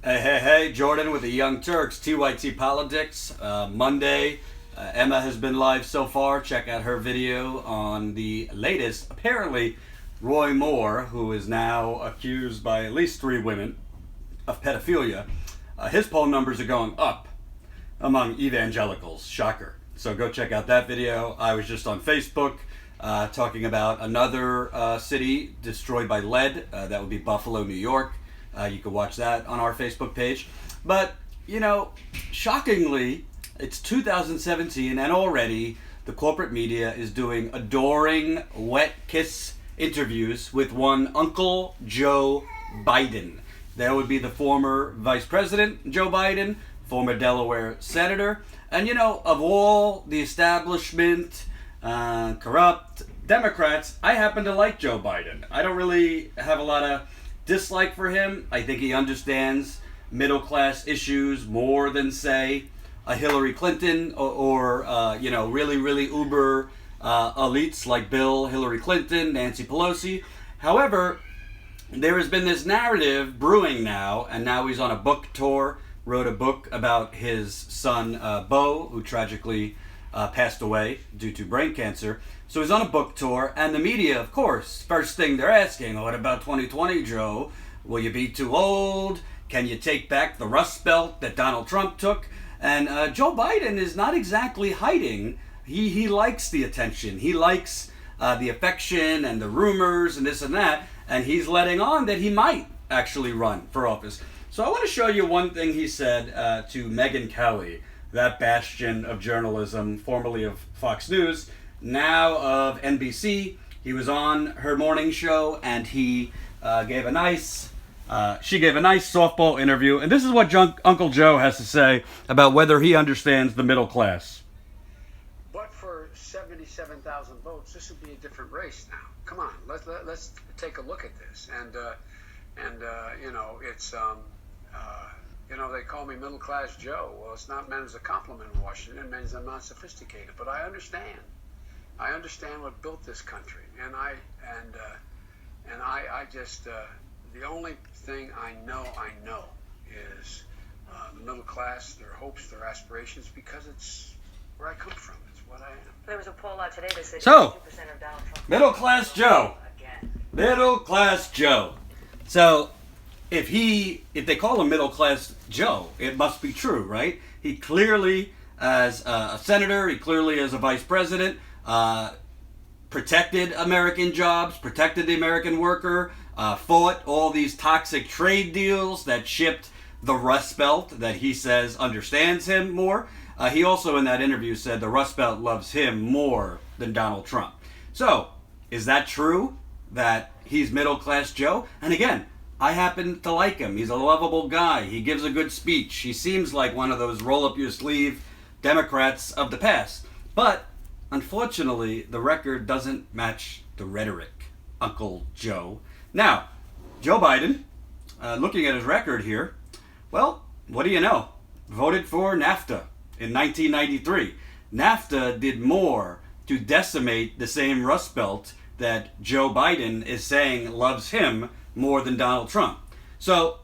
Hey, Jordan with the Young Turks, TYT Politics. Monday, Emma has been live so far. Check out her video on the latest. Apparently, Roy Moore, who is now accused by at least three women of pedophilia, his poll numbers are going up among evangelicals. Shocker. So go check out that video. I was just on Facebook talking about another city destroyed by lead. That would be Buffalo, New York. You can watch that on our Facebook page. But, shockingly, it's 2017 and already the corporate media is doing adoring wet kiss interviews with one Uncle Joe Biden. That would be the former Vice President Joe Biden, former Delaware Senator. And, of all the establishment, corrupt Democrats, I happen to like Joe Biden. I don't really have a lot of dislike for him. I think he understands middle class issues more than, say, a Hillary Clinton or really uber elites like Bill, Hillary Clinton, Nancy Pelosi. However, there has been this narrative brewing now, and now he's on a book tour. Wrote a book about his son Beau, who tragically passed away due to brain cancer. So he's on a book tour, and the media, of course, first thing they're asking, what about 2020, Joe? Will you be too old? Can you take back the Rust Belt that Donald Trump took? And Joe Biden is not exactly hiding. He likes the attention. He likes the affection and the rumors and this and that, and he's letting on that he might actually run for office. So I want to show you one thing he said to Megyn Kelly, that bastion of journalism, formerly of Fox News, now of NBC. He was on her morning show, and he gave a nice softball interview. And this is what Uncle Joe has to say about whether he understands the middle class. But for 77,000 votes, this would be a different race now. Come on, let's take a look at this. And it's they call me middle class Joe. Well, it's not meant as a compliment in Washington. It means I'm not sophisticated, but I understand. I understand what built this country, and I just the only thing I know is the middle class, their hopes, their aspirations, because it's where I come from. It's what I am. There was a poll out today that said So, 2% of Donald Trump. Middle class Joe. Again. Middle class Joe. So, if they call him middle class Joe, it must be true, right? He clearly, as a senator, he clearly as a vice president, protected American jobs, protected the American worker, fought all these toxic trade deals that shipped the Rust Belt that he says understands him more. He also in that interview said the Rust Belt loves him more than Donald Trump. So, is that true that he's middle class Joe? And again, I happen to like him. He's a lovable guy. He gives a good speech. He seems like one of those roll-up-your-sleeve Democrats of the past. But, unfortunately, the record doesn't match the rhetoric, Uncle Joe. Now, Joe Biden, looking at his record here, well, what do you know? Voted for NAFTA in 1993. NAFTA did more to decimate the same Rust Belt that Joe Biden is saying loves him more than Donald Trump. So,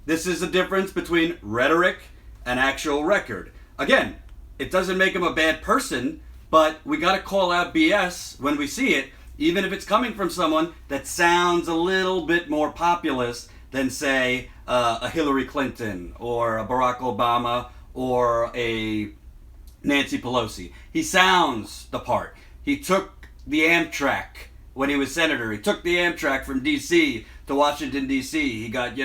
this is the difference between rhetoric and actual record. Again, it doesn't make him a bad person, but we got to call out BS when we see it, even if it's coming from someone that sounds a little bit more populist than, say, a Hillary Clinton or a Barack Obama or a Nancy Pelosi. He sounds the part. He took the Amtrak when he was senator. He took the Amtrak from D.C. to Washington, D.C. He got,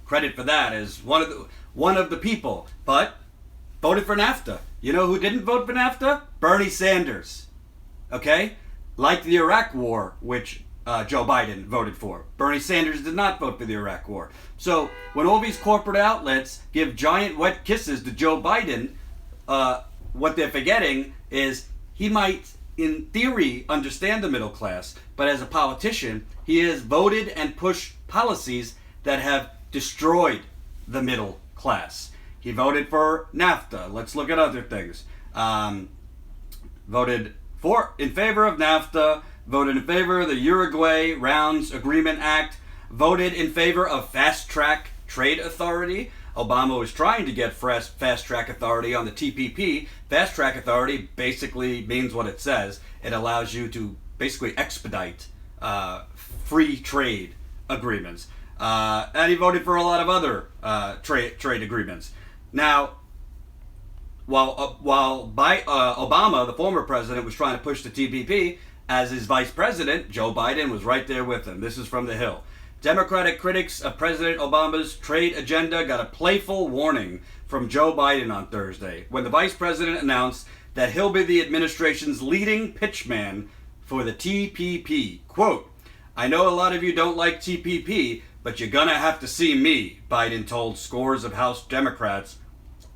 credit for that as one of the people. But voted for NAFTA. You know who didn't vote for NAFTA? Bernie Sanders. Okay? Like the Iraq War, which Joe Biden voted for. Bernie Sanders did not vote for the Iraq War. So when all these corporate outlets give giant wet kisses to Joe Biden, what they're forgetting is he might, in theory, understand the middle class, but as a politician, he has voted and pushed policies that have destroyed the middle class. He voted for NAFTA. Let's look at other things. Voted in favor of NAFTA, voted in favor of the Uruguay Rounds Agreement Act, voted in favor of fast-track Trade Authority. Obama was trying to get fast track authority on the TPP. Fast track authority basically means what it says. It allows you to basically expedite free trade agreements. And he voted for a lot of other trade agreements. Now, while Obama, the former president, was trying to push the TPP, as his vice president, Joe Biden was right there with him. This is from The Hill. Democratic critics of President Obama's trade agenda got a playful warning from Joe Biden on Thursday when the vice president announced that he'll be the administration's leading pitchman for the TPP. Quote, "I know a lot of you don't like TPP, but you're gonna have to see me," Biden told scores of House Democrats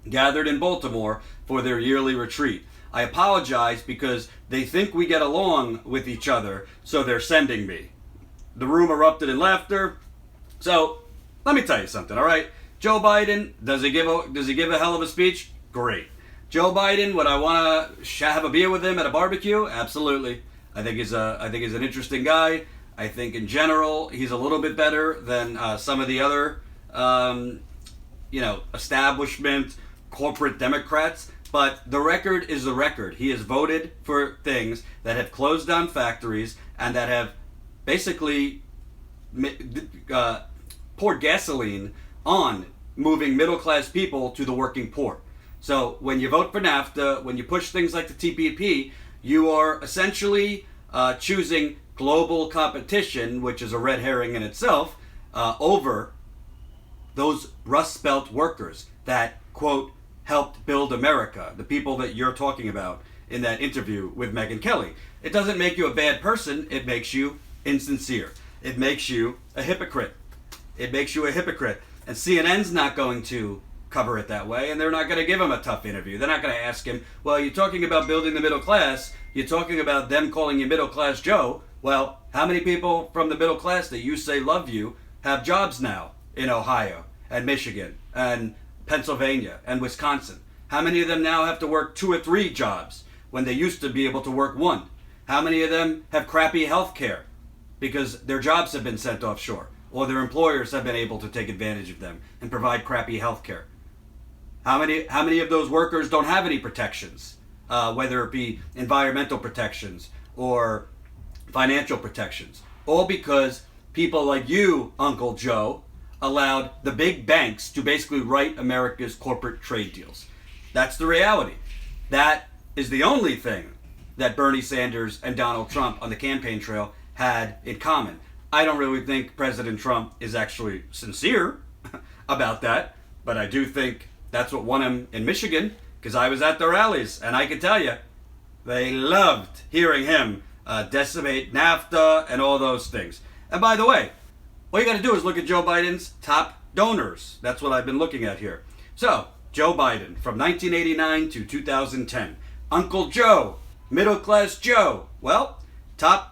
gathered in Baltimore for their yearly retreat. "I apologize because they think we get along with each other, so they're sending me." The room erupted in laughter. So, let me tell you something, all right? Joe Biden, does he give a hell of a speech? Great. Joe Biden, would I want to have a beer with him at a barbecue? Absolutely. I think he's an interesting guy. I think in general he's a little bit better than some of the other, establishment corporate Democrats. But the record is the record. He has voted for things that have closed down factories and that have basically poured gasoline on moving middle-class people to the working poor. So when you vote for NAFTA, when you push things like the TPP, you are essentially choosing global competition, which is a red herring in itself, over those Rust Belt workers that, quote, helped build America, the people that you're talking about in that interview with Megyn Kelly. It doesn't make you a bad person, it makes you insincere. It makes you a hypocrite. It makes you a hypocrite. And CNN's not going to cover it that way, and they're not going to give him a tough interview. They're not going to ask him, well, you're talking about building the middle class, you're talking about them calling you middle class Joe. Well, how many people from the middle class that you say love you have jobs now in Ohio and Michigan and Pennsylvania and Wisconsin? How many of them now have to work 2 or 3 jobs when they used to be able to work 1? How many of them have crappy health care because their jobs have been sent offshore or their employers have been able to take advantage of them and provide crappy health care? How many of those workers don't have any protections, whether it be environmental protections or financial protections? All because people like you, Uncle Joe, allowed the big banks to basically write America's corporate trade deals. That's the reality. That is the only thing that Bernie Sanders and Donald Trump on the campaign trail had in common. I don't really think President Trump is actually sincere about that, but I do think that's what won him in Michigan, because I was at the rallies, and I can tell you, they loved hearing him decimate NAFTA and all those things. And by the way, all you got to do is look at Joe Biden's top donors. That's what I've been looking at here. So, Joe Biden, from 1989 to 2010. Uncle Joe, middle class Joe. Well, top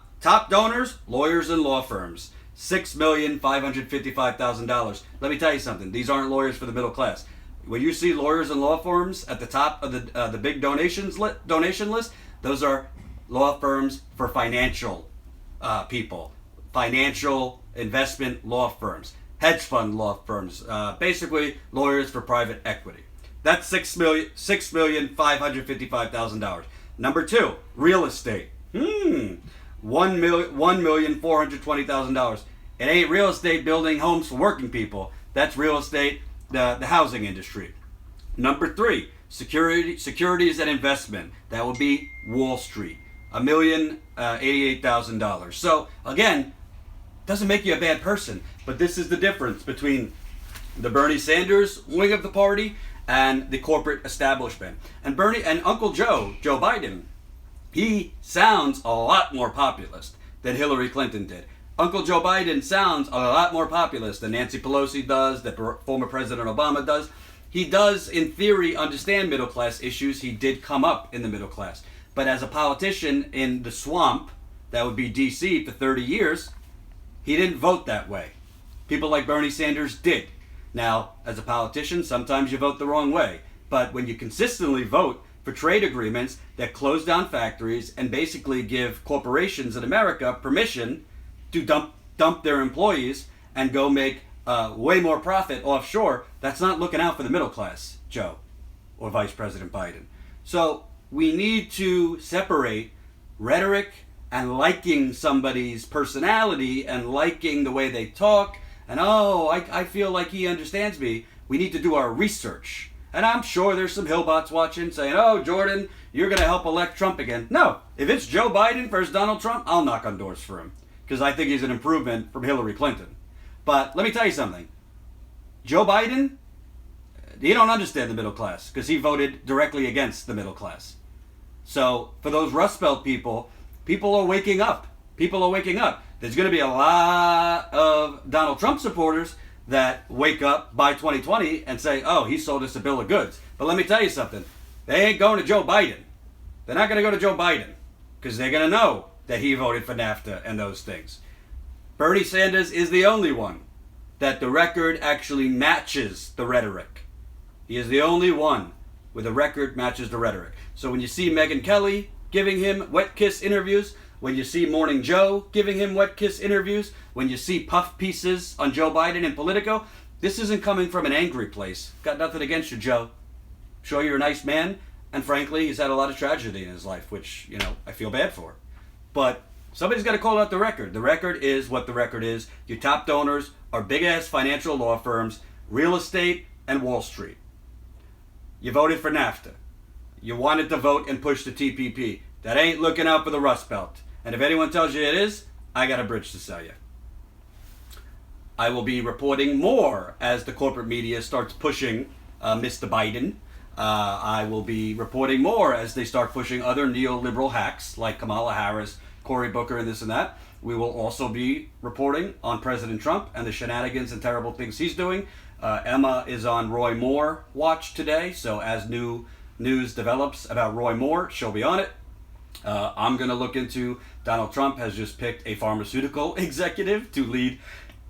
donors, lawyers and law firms. $6,555,000. Let me tell you something. These aren't lawyers for the middle class. When you see lawyers and law firms at the top of the big donation list, those are law firms for financial people, financial investment law firms, hedge fund law firms, basically lawyers for private equity. That's $6,555,000. Number 2, real estate. $1,420,000. It ain't real estate building homes for working people. That's real estate, the housing industry. Number 3, securities and investment. That would be Wall Street. $1,088,000. So again, doesn't make you a bad person, but this is the difference between the Bernie Sanders wing of the party and the corporate establishment. And Uncle Joe Biden, he sounds a lot more populist than Hillary Clinton did. Uncle Joe Biden sounds a lot more populist than Nancy Pelosi does, that former President Obama does. He does, in theory, understand middle class issues. He did come up in the middle class. But as a politician in the swamp, that would be D.C. for 30 years, he didn't vote that way. People like Bernie Sanders did. Now, as a politician, sometimes you vote the wrong way. But when you consistently vote for trade agreements that close down factories and basically give corporations in America permission to dump their employees and go make way more profit offshore, that's not looking out for the middle class, Joe, or Vice President Biden. So we need to separate rhetoric and liking somebody's personality and liking the way they talk and, oh, I feel like he understands me. We need to do our research. And I'm sure there's some Hillbots watching saying, oh, Jordan, you're going to help elect Trump again. No, if it's Joe Biden versus Donald Trump, I'll knock on doors for him because I think he's an improvement from Hillary Clinton. But let me tell you something. Joe Biden, he don't understand the middle class because he voted directly against the middle class. So for those Rust Belt people are waking up. People are waking up. There's going to be a lot of Donald Trump supporters that wake up by 2020 and say, oh, he sold us a bill of goods. But let me tell you something. They ain't going to Joe Biden. They're not going to go to Joe Biden because they're going to know that he voted for NAFTA and those things. Bernie Sanders is the only one that the record actually matches the rhetoric. He is the only one where the record matches the rhetoric. So when you see Megyn Kelly giving him wet kiss interviews, when you see Morning Joe giving him wet kiss interviews, when you see puff pieces on Joe Biden in Politico, this isn't coming from an angry place. Got nothing against you, Joe. Sure, you're a nice man, and frankly, he's had a lot of tragedy in his life, which, I feel bad for. But somebody's got to call out the record. The record is what the record is. Your top donors are big-ass financial law firms, real estate, and Wall Street. You voted for NAFTA. You wanted to vote and push the TPP. That ain't looking out for the Rust Belt. And if anyone tells you it is, I got a bridge to sell you. I will be reporting more as the corporate media starts pushing Mr. Biden. I will be reporting more as they start pushing other neoliberal hacks like Kamala Harris, Cory Booker, and this and that. We will also be reporting on President Trump and the shenanigans and terrible things he's doing. Emma is on Roy Moore watch today, so as new news develops about Roy Moore, she'll be on it. I'm going to look into Donald Trump has just picked a pharmaceutical executive to lead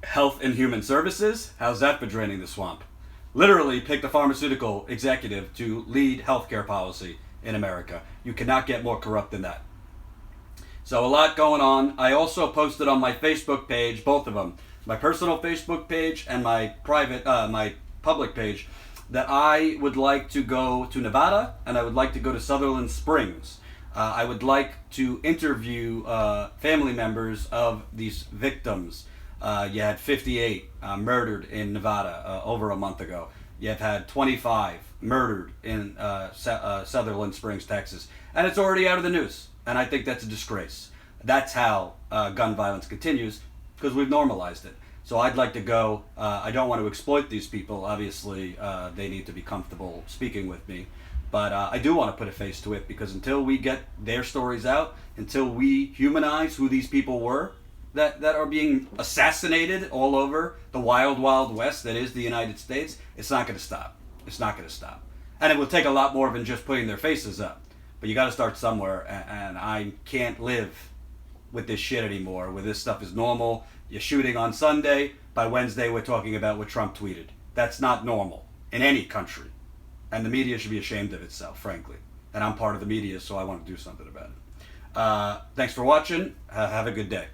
Health and Human Services. How's that for draining the swamp? Literally picked a pharmaceutical executive to lead healthcare policy in America. You cannot get more corrupt than that. So a lot going on. I also posted on my Facebook page, both of them, my personal Facebook page and my my public page, that I would like to go to Nevada and I would like to go to Sutherland Springs. I would like to interview family members of these victims. You had 58 murdered in Nevada over a month ago. You've had 25 murdered in Sutherland Springs, Texas. And it's already out of the news. And I think that's a disgrace. That's how gun violence continues, because we've normalized it. So I'd like to go. I don't want to exploit these people. Obviously, they need to be comfortable speaking with me. But I do want to put a face to it, because until we get their stories out, until we humanize who these people were that are being assassinated all over the wild, wild west that is the United States, it's not going to stop. It's not going to stop. And it will take a lot more than just putting their faces up. But you got to start somewhere, and I can't live with this shit anymore, where this stuff is normal. You're shooting on Sunday. By Wednesday, we're talking about what Trump tweeted. That's not normal in any country. And the media should be ashamed of itself, frankly. And I'm part of the media, so I want to do something about it. Thanks for watching. Have a good day.